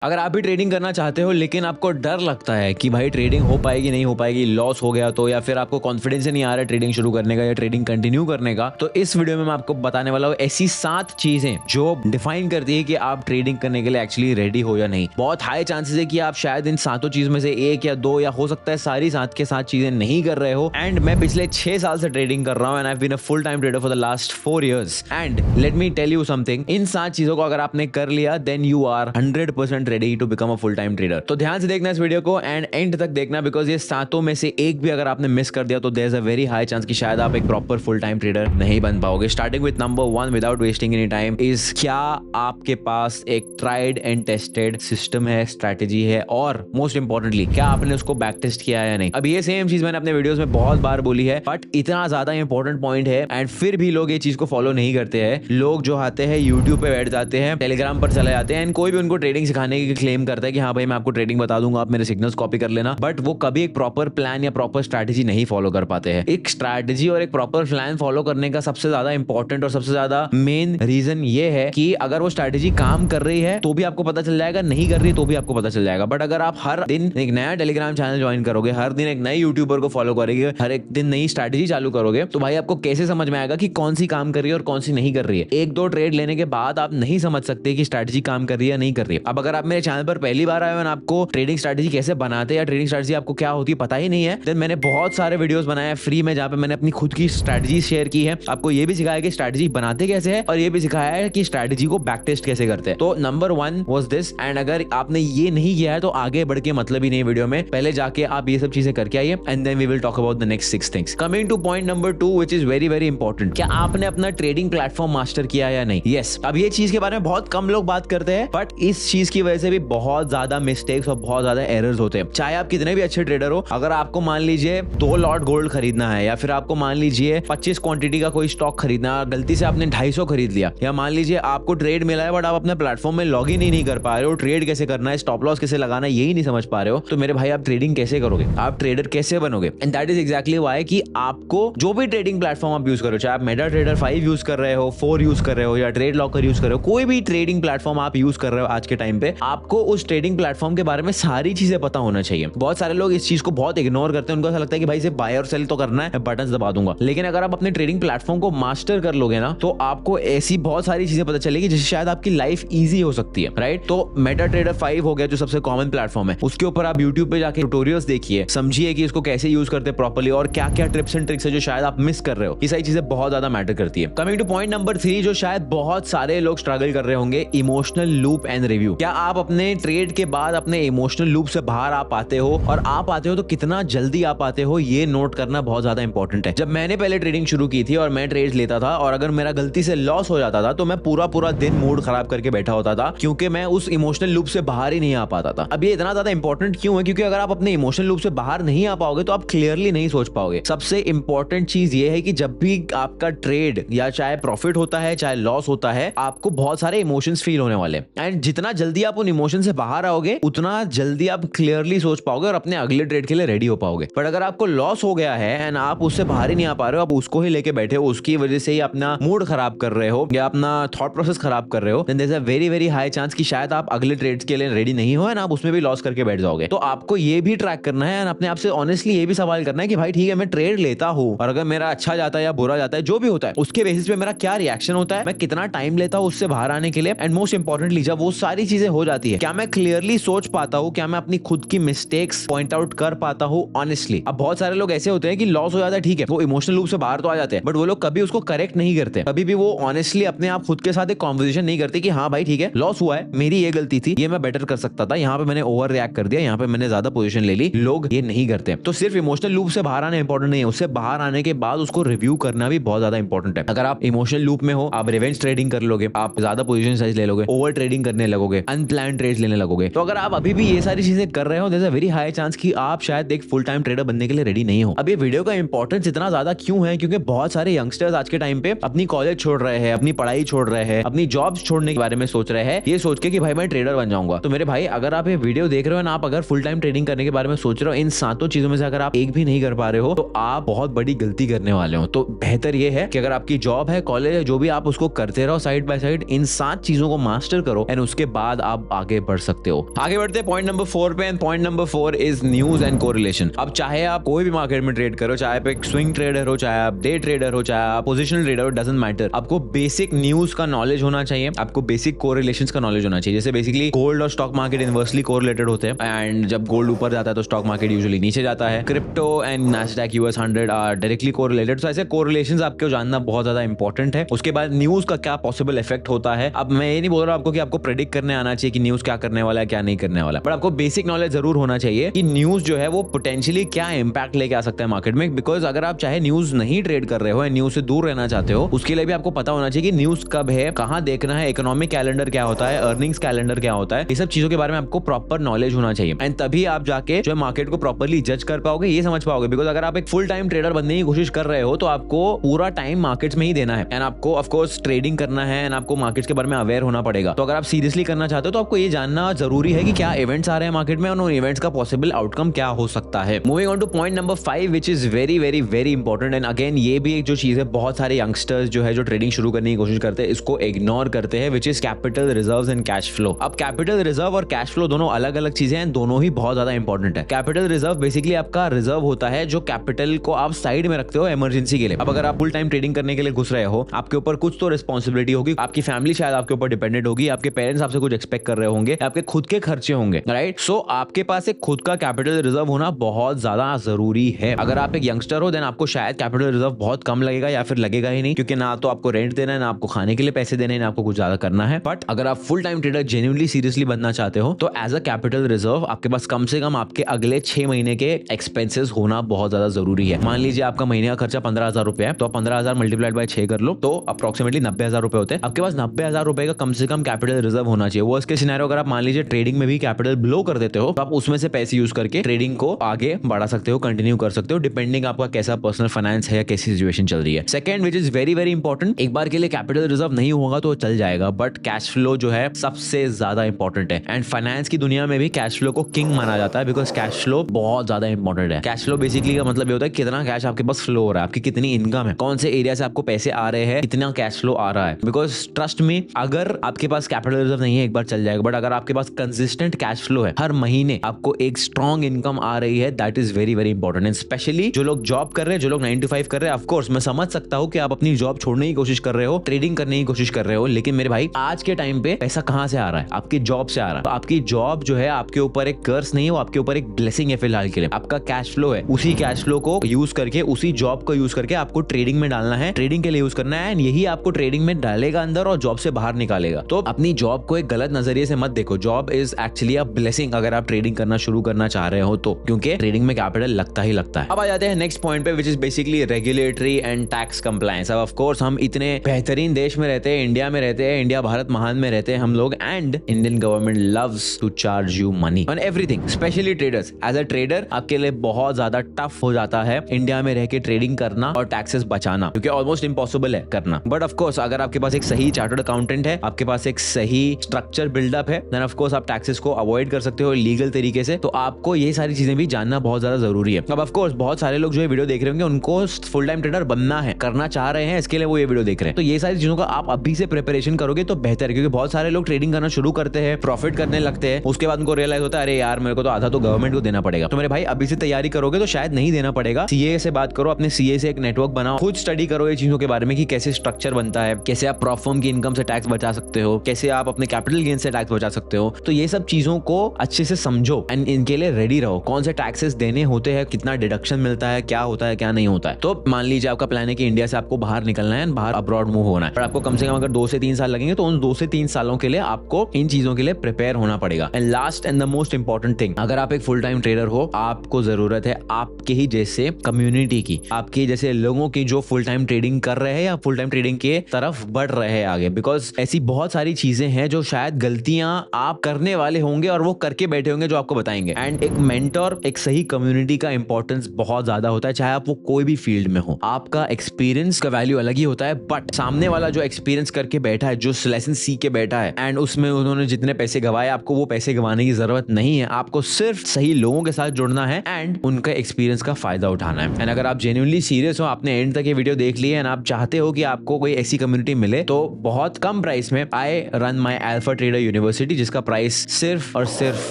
अगर आप भी ट्रेडिंग करना चाहते हो लेकिन आपको डर लगता है कि भाई ट्रेडिंग हो पाएगी नहीं हो पाएगी, लॉस हो गया तो, या फिर आपको कॉन्फिडेंस ही नहीं आ रहा है ट्रेडिंग शुरू करने का या ट्रेडिंग कंटिन्यू करने का, तो इस वीडियो में मैं आपको बताने वाला हूँ ऐसी 7 चीजें जो डिफाइन करती है कि आप ट्रेडिंग करने के लिए एक्चुअली रेडी हो या नहीं। बहुत हाई चांसेस है कि आप शायद इन 7 चीज में से 1 या 2 या हो सकता है सारी 7 के 7 चीजें नहीं कर रहे हो। एंड मैं पिछले 6 साल से ट्रेडिंग कर रहा हूँ and I have been a full time trader for the last 4 years। And let me tell you something, इन 7 चीजों को अगर आपने कर लिया then you are 100% ready to become a full time trader. तो ध्यान से देखना इस वीडियो को एंड एंड तक देखना, बिकॉज ये 7 में से एक भी अगर आपने मिस कर दिया तो there is a very high chance कि शायद आप एक प्रॉपर फुल टाइम ट्रेडर नहीं बन पाओगे। Starting with number 1 without wasting any time is, क्या आपके पास एक ट्राइड एंड टेस्टेड सिस्टम है, स्ट्रैटेजी है, और मोस्ट इंपॉर्टेंटली क्या आपने उसको बैक टेस्ट किया है या नहीं। अब ये सेम चीज मैंने अपने वीडियोस में बहुत बार बोली है, बट इतना ज्यादा इंपॉर्टेंट पॉइंट है एंड फिर भी लोग ये चीज को फॉलो नहीं करते हैं। लोग जो आते हैं यूट्यूब पे बैठ जाते हैं, टेलीग्राम पर चले जाते हैं एंड कोई भी उनको ट्रेडिंग सिखाने की क्लेम करता है कि हाँ भाई मैं आपको ट्रेडिंग बता दूंगा, आप मेरे सिग्नल्स कॉपी कर लेना, बट वो कभी एक प्रॉपर प्लान या प्रॉपर स्ट्रैटेजी नहीं फॉलो कर पाते हैं। एक स्ट्रैटेजी और एक प्रॉपर प्लान फॉलो करने का सबसे ज्यादा इंपॉर्टेंट और सबसे ज्यादा मेन रीजन ये है कि अगर वो स्ट्रैटेजी काम कर रही है तो भी आपको पता चल जाएगा, नहीं कर रही तो भी आपको पता चल जाएगा। बट अगर आप हर दिन एक नया टेलीग्राम चैनल ज्वाइन करोगे, हर दिन एक नए यूट्यूबर को फॉलो करोगे, हर एक दिन नई स्ट्रैटेजी चालू करोगे, तो भाई आपको कैसे समझ में आएगा कि कौन सी काम कर रही है और कौन सी नहीं कर रही है। 1-2 ट्रेड लेने के बाद आप नहीं समझ सकते कि स्ट्रैटेजी काम कर रही है या नहीं कर रही है। अब अगर आप मेरे चैनल पर पहली बार आए हो, आपको ट्रेडिंग स्ट्रैटेजी कैसे बनाते हैं या ट्रेडिंग स्ट्रैटेजी आपको क्या होती है पता ही नहीं है, देन मैंने बहुत सारे वीडियोस बनाए हैं फ्री में जहां पे मैंने अपनी खुद की स्ट्रैटेजी शेयर की है। आपको ये भी सिखाया कि स्ट्रैटेजी बनाते कैसे है और ये भी सिखाया है कि स्ट्रैटेजी को बैक टेस्ट कैसे करते हैं। तो नंबर 1 वाज दिस, एंड अगर आपने ये नहीं किया है तो आगे बढ़ के मतलब ही नहीं वीडियो में। पहले जाके आप ये सब चीजें करके आइए and then we will talk about the next 6 things. Coming to point number 2 which is very very important, क्या आपने अपना ट्रेडिंग प्लेटफॉर्म मास्टर किया या नहीं। यस, अब ये चीज के बारे में बहुत कम लोग बात करते हैं, बट इस चीज की वजह से भी बहुत ज्यादा मिस्टेक्स और बहुत ज्यादा एरर्स होते हैं। चाहे आप कितने भी अच्छे ट्रेडर हो, अगर आपको मान लीजिए 2 लॉट गोल्ड खरीदना है या फिर आपको मान लीजिए 25 क्वांटिटी का कोई स्टॉक खरीदना, गलती से आपने 250 खरीद लिया, या मान लीजिए आपको ट्रेड मिला है बट आप अपने प्लेटफॉर्म में लॉग इन ही नहीं कर पा रहे हो, ट्रेड कैसे करना है, स्टॉप लॉस कैसे लगाना है यही नहीं समझ पा रहे हो, तो मेरे भाई आप ट्रेडिंग कैसे करोगे, आप ट्रेडर कैसे बनोगे। And that is exactly why कि आपको जो भी ट्रेडिंग प्लेटफॉर्म आप यूज करो, चाहे आप मेटा ट्रेडर 5 यूज कर रहे हो, 4 यूज कर रहे हो या ट्रेड लॉकर यूज कर रहे हो, कोई भी ट्रेडिंग प्लेटफॉर्म आप यूज कर रहे हो आज के टाइम पे, आपको उस ट्रेडिंग प्लेटफॉर्म के बारे में सारी चीजें पता होना चाहिए। बहुत सारे लोग इस चीज को बहुत इग्नोर करते हैं, उनको ऐसा लगता है कि भाई से बाय और सेल तो करना है, बटन्स दबा दूंगा। लेकिन अगर आप अपने ट्रेडिंग प्लेटफॉर्म को मास्टर कर लोगे ना, तो आपको ऐसी बहुत सारी चीजें पता चलेगी जिससे शायद आपकी लाइफ इजी हो सकती है, राइट। तो मेटा ट्रेडर 5 हो गया जो सबसे कॉमन प्लेटफॉर्म है, उसके ऊपर आप यूट्यूब पे जाके ट्यूटोरियल्स देखिए, समझिए कि इसको कैसे यूज करते हैं प्रॉपर्ली और क्या क्या टिप्स एंड ट्रिक्स है जो शायद आप मिस कर रहे हो। ये सारी चीजें बहुत ज्यादा मैटर करती है। कमिंग टू पॉइंट नंबर 3 जो शायद बहुत सारे लोग स्ट्रगल कर रहे होंगे, इमोशनल लूप एंड रिव्यू। क्या आप अपने ट्रेड के बाद अपने इमोशनल लूप से बाहर आ पाते हो, और आप आते हो तो कितना जल्दी आप आते हो, ये नोट करना बहुत ज्यादा इंपॉर्टेंट है। जब मैंने पहले ट्रेडिंग शुरू की थी और मैं ट्रेड्स लेता था और अगर मेरा गलती से लॉस हो जाता था तो मैं पूरा दिन मूड खराब करके बैठा होता था, क्योंकि मैं उस इमोशनल लूप से बाहर ही नहीं आ पाता था। अब ये इतना ज्यादा इंपॉर्टेंट क्यों है, क्योंकि अगर आप अपने इमोशनल लूप से बाहर नहीं आ पाओगे तो आप क्लियरली नहीं सोच पाओगे। सबसे इंपॉर्टेंट चीज ये है कि जब भी आपका ट्रेड या चाहे प्रॉफिट होता है चाहे लॉस होता है, आपको बहुत सारे इमोशंस फील होने वाले, एंड जितना जल्दी आप उन इमोशन से बाहर आओगे उतना जल्दी आप क्लियरली सोच पाओगे और अपने अगले ट्रेड के लिए रेडी हो पाओगे। बट अगर आपको लॉस हो गया है एंड आप उससे बाहर ही नहीं आ पा रहे हो, आप उसको ही लेके बैठे हो, उसकी वजह से ही अपना मूड खराब कर रहे हो या अपना थॉट प्रोसेस खराब कर रहे हो, then there is a very very high chance कि शायद आप अगले ट्रेड्स के लिए रेडी नहीं हो एंड आप उसमें भी लॉस करके बैठ जाओगे। तो आपको ये भी ट्रैक करना है एंड अपने आप से ऑनेस्टली ये भी सवाल करना है कि भाई ठीक है मैं ट्रेड लेता हूं और अगर मेरा अच्छा जाता है या बुरा जाता है, जो भी होता है उसके बेसिस पे मेरा क्या रिएक्शन होता है, मैं कितना टाइम लेता हूं उससे बाहर आने के लिए, एंड मोस्ट इंपॉर्टेंटली जब वो सारी चीजें हो जाती है क्या मैं क्लियरली सोच पाता हूं, क्या मैं अपनी खुद की मिस्टेक्स पॉइंट आउट कर पाता हूं ऑनेस्टली। अब बहुत सारे लोग ऐसे होते हैं कि लॉस हो जाता है, ठीक है वो इमोशनल लूप से बाहर तो आ जाते हैं, बट वो लोग कभी उसको करेक्ट नहीं करते, कभी भी वो ऑनेस्टली अपने आप खुद के साथ एक कॉन्वर्सेशन नहीं करते कि हाँ भाई ठीक है लॉस हुआ है, मेरी ये गलती थी, ये मैं बेटर कर सकता था, यहाँ पे मैंने ओवर रिएक्ट कर दिया, यहाँ पे मैंने ज्यादा पोजीशन ले ली। लोग ये नहीं करते। तो सिर्फ इमोशनल लूप से बाहर आना इंपॉर्टेंट नहीं है, उससे बाहर आने के बाद उसको रिव्यू करना भी बहुत ज्यादा इंपॉर्टेंट है। अगर आप इमोशनल लूप में हो, आप रिवेंज ट्रेडिंग कर लोगे, आप ज्यादा पोजीशन साइज ले लोगे, ओवर ट्रेडिंग करने लगोगे, अनप्लान ट्रेड्स लेने लगोगे, तो अगर आप अभी भी ये सारी चीजें कर रहे हो, there is a very high chance कि आप शायद एक फुल टाइम ट्रेडर बनने के लिए रेडी नहीं हो। अब ये वीडियो का इंपॉर्टेंस इतना ज्यादा क्यों है, क्योंकि बहुत सारे यंगस्टर्स आज के टाइम पे अपनी कॉलेज छोड़ रहे हैं, अपनी पढ़ाई छोड़ रहे हैं, अपनी जॉब्स छोड़ने के बारे में सोच रहे हैं, ये सोच के कि भाई मैं ट्रेडर बन जाऊंगा। तो मेरे भाई अगर आप ये वीडियो देख रहे हो ना, आप अगर फुल टाइम ट्रेडिंग करने के बारे में सोच रहे हो, इन 7 चीजों में से अगर आप एक भी नहीं कर पा रहे हो तो आप बहुत बड़ी गलती करने वाले हो। तो बेहतर ये है कि अगर आपकी जॉब है, कॉलेज है, जो भी आप उसको करते रहो साइड बाय साइड, इन 7 चीजों को मास्टर करो एंड उसके बाद आप आप आगे बढ़ सकते हो। आगे बढ़ते हैं पॉइंट नंबर 4 पे, and point number 4 is news and correlation. अब चाहे आप कोई भी मार्केट में ट्रेड करो, चाहे आप एक स्विंग ट्रेडर हो, चाहे आप डे ट्रेडर हो, चाहे आप पोजिशनल ट्रेडर हो, डजंट मैटर, आपको बेसिक न्यूज का नॉलेज होना चाहिए, आपको बेसिक कोरिलेशंस का नॉलेज होना चाहिए। जैसे बेसिकली गोल्ड और स्टॉक मार्केट इनवर्सली कोरिलेटेड होते हैं, एंड जब गोल्ड ऊपर जाता है तो स्टॉक मार्केट यूजुअली नीचे जाता है। Crypto and Nasdaq US 100 are directly correlated. तो ऐसे कोरिलेशंस आपको जानना बहुत ज्यादा इंपॉर्टेंट है। उसके बाद न्यूज का क्या पॉसिबल इफेक्ट होता है। अब मैं ये नहीं बोल रहा आपको कि आपको प्रेडिक्ट करने आना चाहिए कि न्यूज क्या करने वाला है क्या नहीं करने वाला, बट आपको बेसिक नॉलेज जरूर होना चाहिए कि न्यूज जो है वो पोटेंशियली क्या इंपैक्ट लेके आ सकता है मार्केट में। बिकॉज अगर आप चाहे न्यूज नहीं ट्रेड कर रहे हो, न्यूज से दूर रहना चाहते हो, उसके लिए भी आपको पता होना चाहिए कि न्यूज कब है, कहां देखना है, इकोनॉमिक कैलेंडर क्या होता है, अर्निंग्स कैलेंडर क्या होता है, ये सब चीजों के बारे में आपको प्रॉपर नॉलेज होना चाहिए। एंड तभी आप जाके जो मार्केट को प्रॉपरली जज कर पाओगे, ये समझ पाओगे। बिकॉज अगर आप एक फुल टाइम ट्रेडर बनने की कोशिश कर रहे हो तो आपको पूरा टाइम मार्केट्स में ही देना है, एंड आपको ऑफ कोर्स ट्रेडिंग करना है, एंड आपको मार्केट्स के बारे में अवेयर होना पड़ेगा। तो अगर आप सीरियसली करना चाहते हो तो आपको ये जानना जरूरी है कि क्या इवेंट्स आ रहे हैं मार्केट में और उन इवेंट्स का पॉसिबल आउटकम क्या हो सकता है। Moving on to point number 5 which is very very very important, and again ये भी एक जो चीज है बहुत सारे यंगस्टर्स जो है जो ट्रेडिंग शुरू करने की कोशिश करते हैं इसको इग्नोर करते हैं, which is capital reserves and cash flow. अब कैपिटल रिजर्व और कैश फ्लो दोनों अलग अलग चीजें हैं, दोनों ही बहुत ज्यादा इंपॉर्टेंट है। कैपिटल रिजर्व बेसिकली आपका रिजर्व होता है जो कैपिटल को आप साइड में रखते हो इमरजेंसी के लिए। अब अगर आप फुल टाइम ट्रेडिंग करने के लिए घुस रहे हो, आपके ऊपर कुछ तो रिस्पॉन्सिबिलिटी होगी, आपकी फैमिली शायद आपके ऊपर डिपेंडेंट होगी, आपके पेरेंट्स आपसे कुछ एक्सपेक्ट कर रहे होंगे, आपके खुद के खर्चे होंगे, राइट। सो आपके पास एक खुद का कैपिटल रिजर्व होना बहुत ज्यादा जरूरी है। अगर आप एक यंगस्टर हो देन आपको शायद कैपिटल रिजर्व बहुत कम लगेगा या फिर लगेगा ही नहीं, क्योंकि ना तो आपको रेंट देना है, ना आपको खाने के लिए पैसे देने हैं, ना आपको कुछ ज्यादा करना है। बट अगर आप full time trader genuinely seriously बनना चाहते हो तो एज अ कैपिटल रिजर्व आपके पास कम से कम आपके अगले 6 महीने के एक्सपेंसेस होना बहुत ज्यादा जरूरी है। मान लीजिए आपका महीने का खर्चा 15,000 रुपए है, तो 15,000 मल्टीप्लाइड बाय 6 कर लो तो अप्रोक्सीमेटली 90,000 रुपए होते हैं। आपके पास 90,000 रुपए का कम से कम कैपिटल रिजर्व होना चाहिए। वो इसके सिनेरियो अगर आप मान लीजिए ट्रेडिंग में भी कैपिटल ब्लो कर देते हो तो आप उसमें से पैसे यूज करके ट्रेडिंग को आगे बढ़ा सकते हो, कंटिन्यू कर सकते हो, डिपेंडिंग आपका कैसा पर्सनल फाइनेंस है या कैसी सिचुएशन चल रही है। Second which is very very important, एक बार के लिए कैपिटल रिजर्व नहीं होगा तो चल जाएगा, बट कैश फ्लो जो है सबसे ज्यादा इंपॉर्टेंट है। एंड फाइनेंस की दुनिया में भी कैश फ्लो को किंग माना जाता है, बिकॉज कैश फ्लो बहुत ज्यादा इंपॉर्टेंट है। कैश फ्लो बेसिकली का मतलब ये होता है कितना कैश आपके पास फ्लो हो रहा है, आपकी कितनी इनकम है, कौन से एरिया से आपको पैसे आ रहे हैं, कितना कैश फ्लो आ रहा है। बिकॉज ट्रस्ट मी, अगर आपके पास कैपिटल रिजर्व नहीं है एक बार चल जाएगा, बट अगर आपके पास कंसिस्टेंट कैश फ्लो है, हर महीने आपको एक स्ट्रॉन्ग इनकम आ रही है, that is very very important. And specially जो लोग जॉब कर रहे हैं, जो लोग 9 to 5 कर रहे हैं, ऑफ कोर्स मैं समझ सकता हूं कि आप अपनी जॉब छोड़ने की कोशिश कर रहे हो, ट्रेडिंग करने की कोशिश कर रहे हो, लेकिन मेरे भाई आज के टाइम पे पैसा कहां से आ रहा है? आपकी जॉब से आ रहा है। तो आपकी जॉब जो है आपके ऊपर एक कर्स नहीं है, वो आपके ऊपर एक ब्लेसिंग है फिलहाल के लिए। आपका कैश फ्लो है, उसी कैश फ्लो को यूज करके, उसी जॉब को यूज करके आपको ट्रेडिंग में डालना है, ट्रेडिंग के लिए यूज करना है, एंड यही आपको ट्रेडिंग में डालेगा अंदर और जॉब से बाहर निकालेगा। तो अपनी जॉब को एक गलत नजरिए से मत देखो। Job is actually a blessing अगर आप ट्रेडिंग करना शुरू करना चाह रहे हो तो, क्योंकि ट्रेडिंग में कैपिटल लगता ही लगता है। अब आ जाते हैं नेक्स्ट पॉइंट पे, which is basically regulatory and tax compliance. अब ऑफ कोर्स हम इतने बेहतरीन देश में रहते हैं, इंडिया में रहते हैं, इंडिया भारत महान में रहते हैं हम लोग, and Indian government loves to charge you money on everything, specially traders. As a trader आपके लिए बहुत ज्यादा टफ हो जाता है इंडिया में रह के ट्रेडिंग करना और टैक्सेस बचाना, क्योंकि ऑलमोस्ट इम्पॉसिबल है करना। बट ऑफ कोर्स अगर आपके पास एक सही चार्टर्ड अकाउंटेंट है, आपके पास एक सही स्ट्रक्चर बिल्डअप है, देन ऑफ कोर्स आप टैक्सेस को अवॉइड कर सकते हो लीगल तरीके से। तो आपको ये सारी चीजें भी जानना बहुत ज्यादा जरूरी है। अब ऑफ कोर्स बहुत सारे लोग जो ये वीडियो देख रहे होंगे उनको फुल टाइम ट्रेडर बनना है, करना चाह रहे हैं, इसके लिए वो ये वीडियो देख रहे हैं। तो ये सारी चीजों का आप अभी से प्रिपरेशन करोगे तो बेहतर है, क्योंकि बहुत सारे लोग ट्रेडिंग करना शुरू करते हैं, प्रॉफिट करने लगते हैं, उसके बाद उनको रियलाइज होता है अरे यार मेरे को तो आधा तो गवर्नमेंट को देना पड़ेगा। तो मेरे भाई अभी से तैयारी करोगे तो शायद नहीं देना पड़ेगा। सीए से बात करो, अपने सीए से एक नेटवर्क बनाओ, खुद स्टडी करो ये चीजों के बारे में कि कैसे स्ट्रक्चर बनता है, कैसे आप प्रॉप फर्म की इनकम से टैक्स बचा सकते हो, कैसे आप अपने कैपिटल गेन से टैक्स बचा सकते हो। तो ये सब चीजों को अच्छे से समझो एंड इनके लिए रेडी रहो, कौन से टैक्सेस देने होते हैं, कितना डिडक्शन मिलता है, क्या होता है क्या नहीं होता है। तो मान लीजिए आपका प्लान है कि इंडिया से आपको बाहर निकलना है, बाहर अब्रॉड मूव होना है, पर आपको कम से कम अगर 2 से 3 साल लगेंगे तो उन 2 से 3 सालों के लिए आपको इन चीजों के लिए प्रिपेयर होना पड़ेगा। And last and the most important thing, अगर आप एक फुल टाइम ट्रेडर हो, आपको जरूरत है आपके ही जैसे कम्युनिटी की, आपके जैसे लोगों की जो फुल टाइम ट्रेडिंग कर रहे हैं या फुल टाइम ट्रेडिंग के तरफ बढ़ रहे हैं आगे। बिकॉज ऐसी बहुत सारी चीजें हैं जो शायद गलतियां आप करने वाले होंगे और वो करके बैठे होंगे जो आपको बताएंगे। एंड एक मेंटर, एक सही कम्युनिटी का इंपॉर्टेंस बहुत ज्यादा होता है, चाहे आप वो कोई भी फील्ड में हो। आपका एक्सपीरियंस का वैल्यू अलग ही होता है, बट सामने वाला जो एक्सपीरियंस करके बैठा है, जो लेसन सीख के बैठा है, एंड उसमें उन्होंने जितने पैसे गवाए, आपको वो पैसे गवाने की जरूरत नहीं है। आपको सिर्फ सही लोगों के साथ जुड़ना है एंड उनका एक्सपीरियंस का फायदा उठाना है। एंड अगर आप जेन्युइनली सीरियस हो, आपने एंड तक ये वीडियो देख ली है एंड आप चाहते हो कि आपको कोई ऐसी कम्युनिटी मिले, तो बहुत कम प्राइस में I run my alpha trader university university, जिसका प्राइस सिर्फ और सिर्फ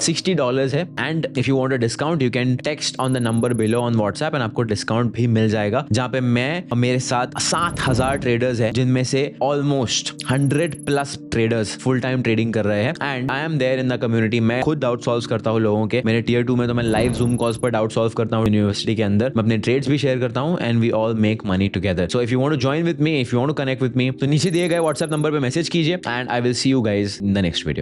$60 है। And if you want a discount you can text on the number below on WhatsApp and आपको डिस्काउंट भी मिल जाएगा, जहां पे मैं और मेरे साथ 7,000 ट्रेडर्स हैं, जिनमें से almost 100+ traders full time trading कर रहे हैं। And I am there in the community. मैं खुद डाउट सॉल्व करता हूँ लोगों के। मेरे टियर 2 में तो मैं लाइव जूम कॉल्स पर डाउट सॉल्व करता हूँ यूनिवर्सिटी के अंदर। मैं अपने ट्रेड्स भी शेयर करता हूँ and we all make money together. So if you want to join with me, if you want to connect with me, तो नीचे दिए गए व्हाट्सएप नंबर पे मैसेज कीजिए and I will see you guys in the next video.